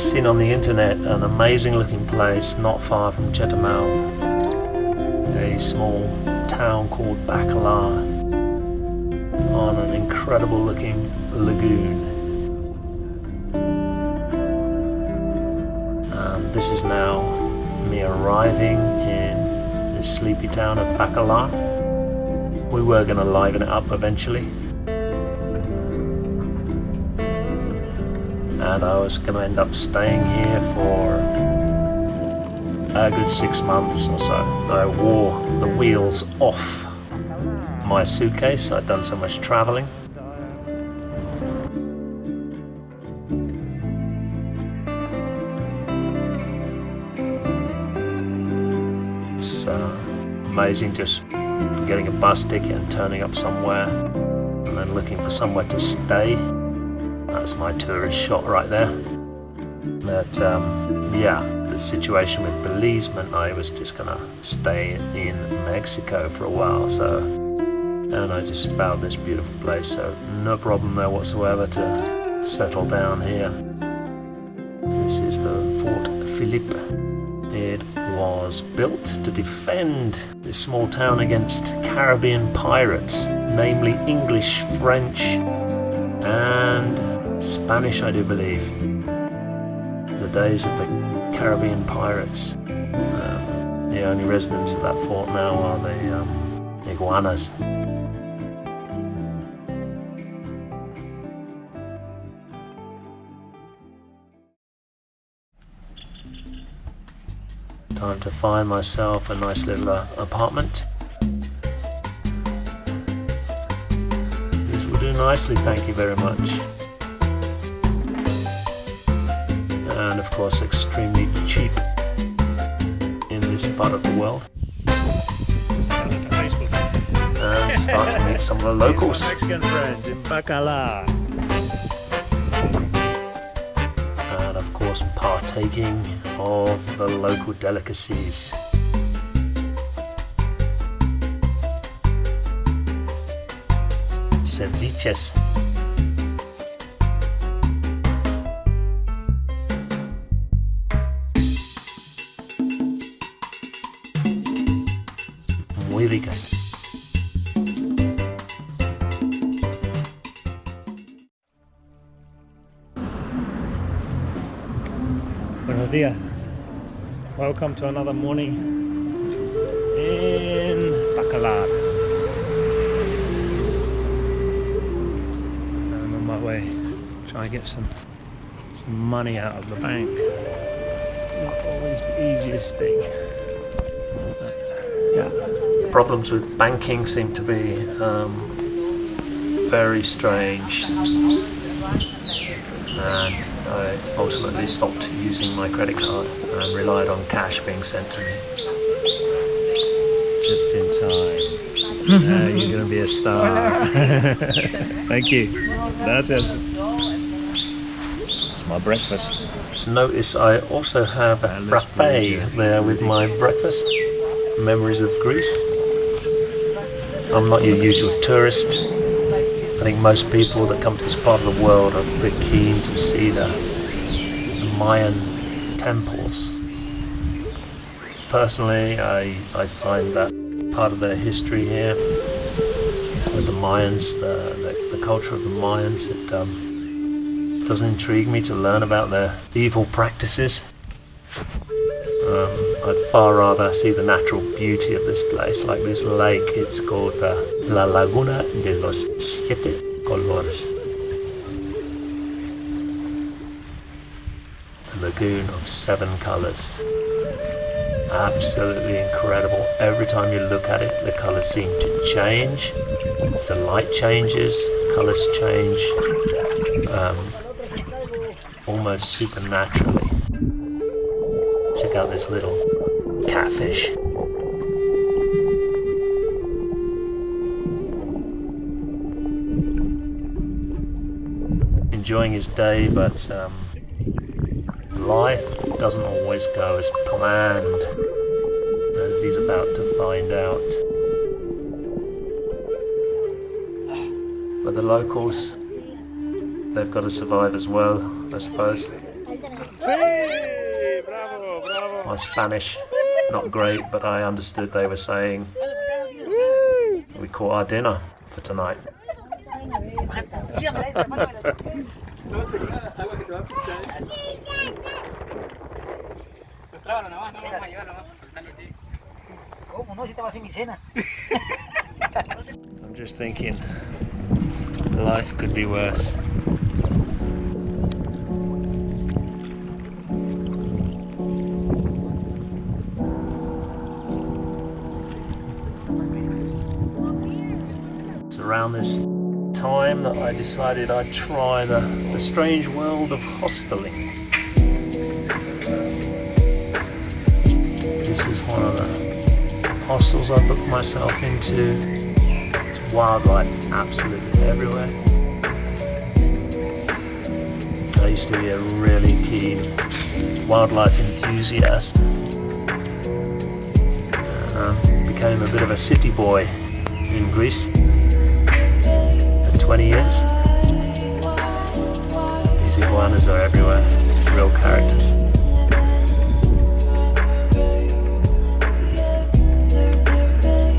seen on the internet an amazing looking place not far from Chetumal, a small town called Bacalar on an incredible looking lagoon. And this is now me arriving in this sleepy town of Bacalar. We were going to liven it up eventually, and I was going to end up staying here for a good 6 months or so. I wore the wheels off my suitcase. I'd done so much traveling. It's amazing just getting a bus ticket and turning up somewhere and then looking for somewhere to stay. That's my tourist shot right there. But yeah, the situation with Belize meant I was just gonna stay in Mexico for a while, and I just found this beautiful place, so no problem there whatsoever to settle down here. This is the Fort Philippe. It was built to defend this small town against Caribbean pirates, namely English, French, and Spanish, I do believe. The days of the Caribbean pirates. The only residents of that fort now are the iguanas. Time to find myself a nice little apartment. This will do nicely, thank you very much. And of course extremely cheap in this part of the world. And start to meet some of the locals. Mexican friends in Bacalar. And of course partaking of the local delicacies. Ceviches. Muy ricas. Buenos días. Welcome to another morning in Bacalar. I'm on my way trying to get some money out of the bank. Not always the easiest thing. But, yeah. Problems with banking seem to be very strange, and I ultimately stopped using my credit card and relied on cash being sent to me. Just in time. Now you're going to be a star. Thank you. Gracias. It's my breakfast. Notice I also have a frappe there with my breakfast. Memories of Greece. I'm not your usual tourist. I think most people that come to this part of the world are pretty keen to see the Mayan temples. Personally, I find that part of their history here with the Mayans, the culture of the Mayans, it doesn't intrigue me to learn about their evil practices. I'd far rather see the natural beauty of this place, like this lake. It's called La Laguna de los Siete Colores. A lagoon of 7 colors. Absolutely incredible. Every time you look at it, the colors seem to change. If the light changes, the colors change almost supernaturally. Check out this little catfish. Enjoying his day, but life doesn't always go as planned, as he's about to find out. But the locals, they've got to survive as well, I suppose. Sí, Sí! Bravo, bravo. My Spanish, not great, but I understood they were saying we caught our dinner for tonight. I'm just thinking, life could be worse. It's around this time that I decided I'd try the strange world of hosteling. This is one of the hostels I booked myself into. It's wildlife absolutely everywhere. I used to be a really keen wildlife enthusiast. Became a bit of a city boy in Greece for 20 years. These iguanas are everywhere, real characters.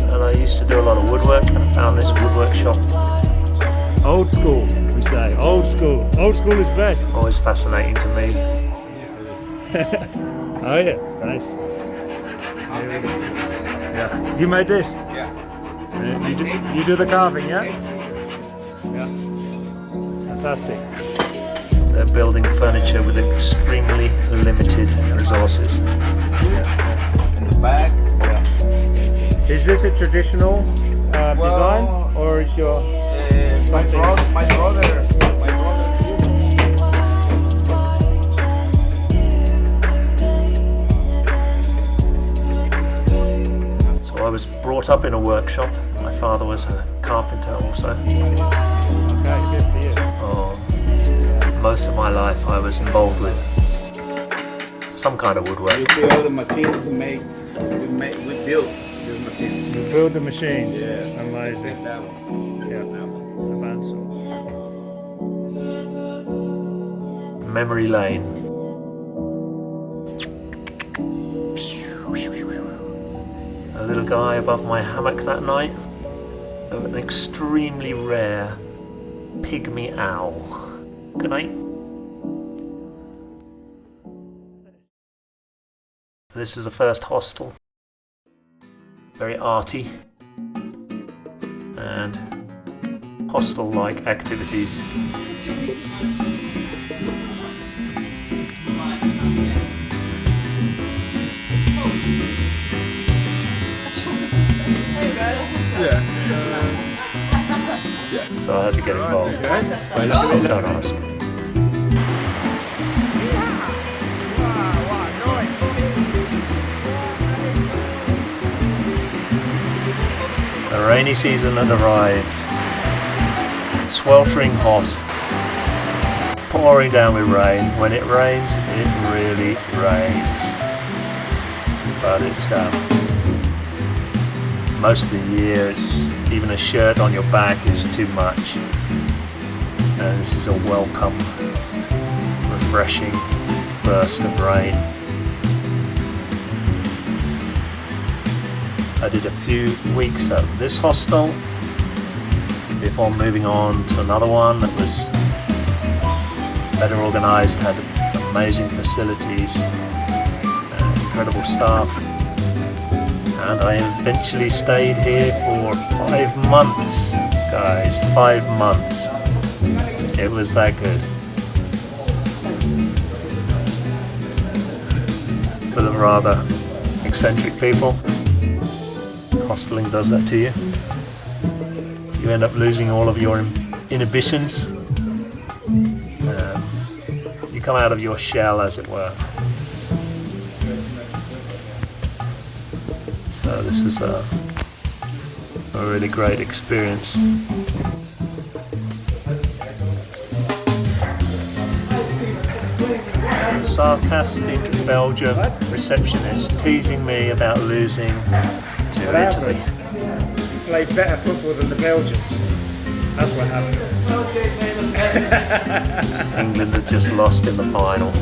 And I used to do a lot of woodwork, and I found this woodwork shop. Old school, we say. Old school. Old school is best. Always fascinating to me. Oh yeah, nice. Yeah. You made this? Yeah. You do the carving, yeah? Yeah. Fantastic. They're building furniture with extremely limited resources. In the back. Yeah. Is this a traditional design, or is your My brother. So I was brought up in a workshop. My father was a carpenter also. Okay, good for you. Most of my life I was involved with some kind of woodwork. You see all the machines we built these machines. You build the machines. Yeah. Amazing. That one. Yeah. That one. Memory lane. A little guy above my hammock that night. An extremely rare pygmy owl. Good night. This was the first hostel. Very arty. And hostel-like activities. So I had to get involved. Don't ask. The rainy season had arrived. Sweltering hot. Pouring down with rain. When it rains, it really rains. But it's most of the year, it's even a shirt on your back is too much. And this is a welcome, refreshing burst of rain. I did a few weeks at this hostel before moving on to another one that was better organised, had amazing facilities, incredible staff. And I eventually stayed here for 5 months, guys, 5 months. It was that good. For the rather eccentric people, hosteling does that to you. You end up losing all of your inhibitions. You come out of your shell, as it were. So this was a really great experience. A sarcastic Belgian receptionist teasing me about losing to Italy. You played better football than the Belgians. That's what happened. England had just lost in the final.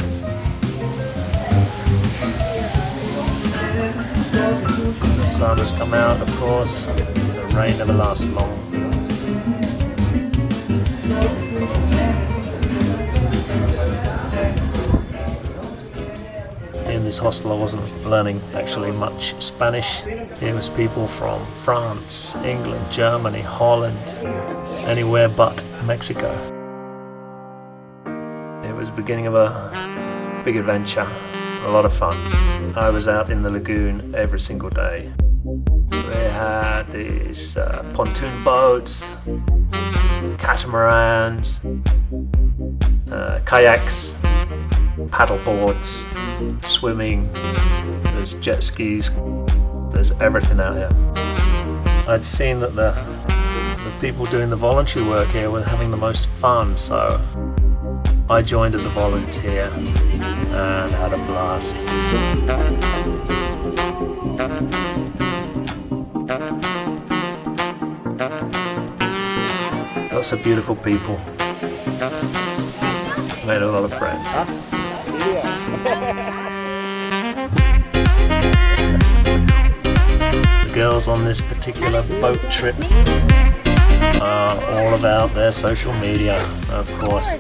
The sun has come out, of course. The rain never lasts long. In this hostel I wasn't learning actually much Spanish. It was people from France, England, Germany, Holland, anywhere but Mexico. It was the beginning of a big adventure, a lot of fun. I was out in the lagoon every single day. We had these pontoon boats, catamarans, kayaks, paddle boards, swimming, there's jet skis, there's everything out here. I'd seen that the people doing the voluntary work here were having the most fun, so I joined as a volunteer and had a blast. Lots of beautiful people. Made a lot of friends. The girls on this particular boat trip are all about their social media, of course.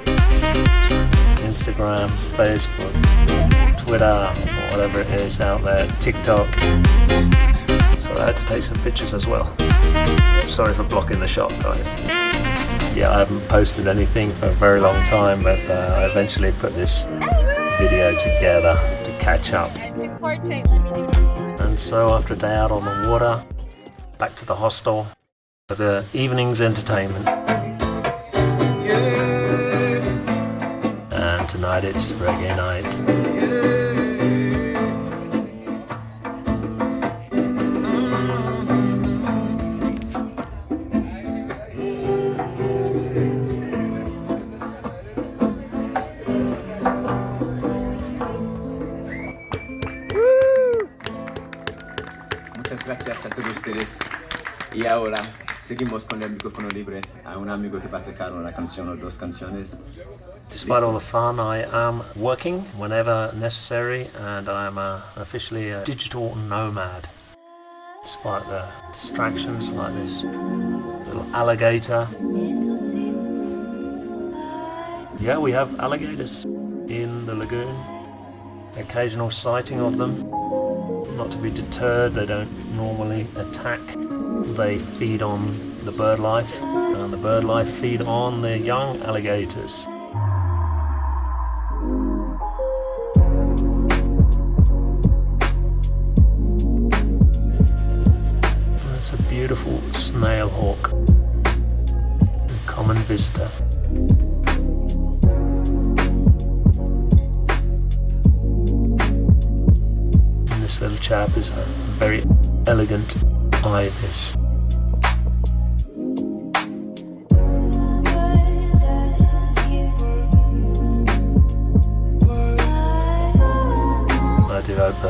Instagram, Facebook, Twitter, or whatever it is out there, TikTok. So I had to take some pictures as well. Sorry for blocking the shot, guys. Yeah, I haven't posted anything for a very long time, but I eventually put this video together to catch up. And so after a day out on the water, back to the hostel for the evening's entertainment. And tonight it's reggae night. Muchas gracias a todos ustedes. Y ahora seguimos con el micrófono libre a un amigo que va a tocar una canción o dos canciones. Despite all the fun, I am working whenever necessary, and I am officially a digital nomad. Despite the distractions like this little alligator. Yeah, we have alligators in the lagoon. Occasional sighting of them. Not to be deterred, they don't normally attack. They feed on the bird life, and the bird life feed on the young alligators. That's a beautiful snail hawk, a common visitor. And this little chap is a very elegant ibis. I do hope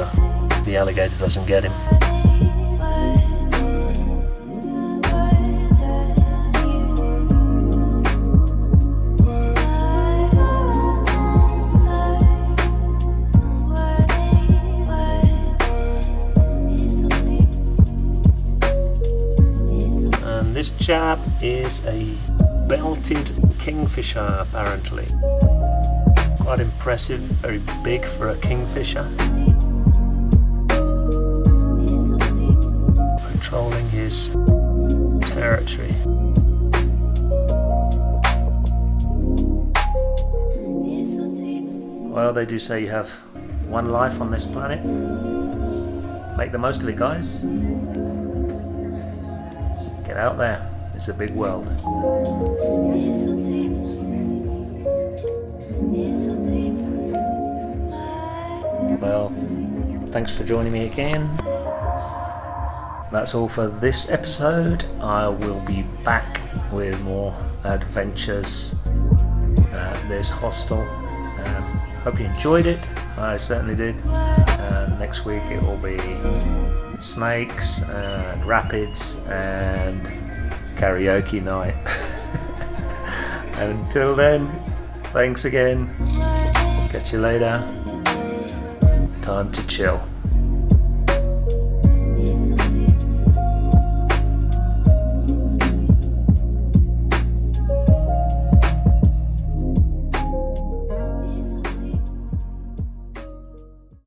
the alligator doesn't get him. And this chap is a belted kingfisher, apparently. Quite impressive, very big for a kingfisher. Patrolling his territory. Well, they do say you have one life on this planet. Make the most of it, guys. Get out there. It's a big world. Well, thanks for joining me again. That's all for this episode. I will be back with more adventures at this hostel. Hope you enjoyed it. I certainly did. And next week it will be snakes and rapids and karaoke night. And until then, thanks again. Catch you later. Time to chill.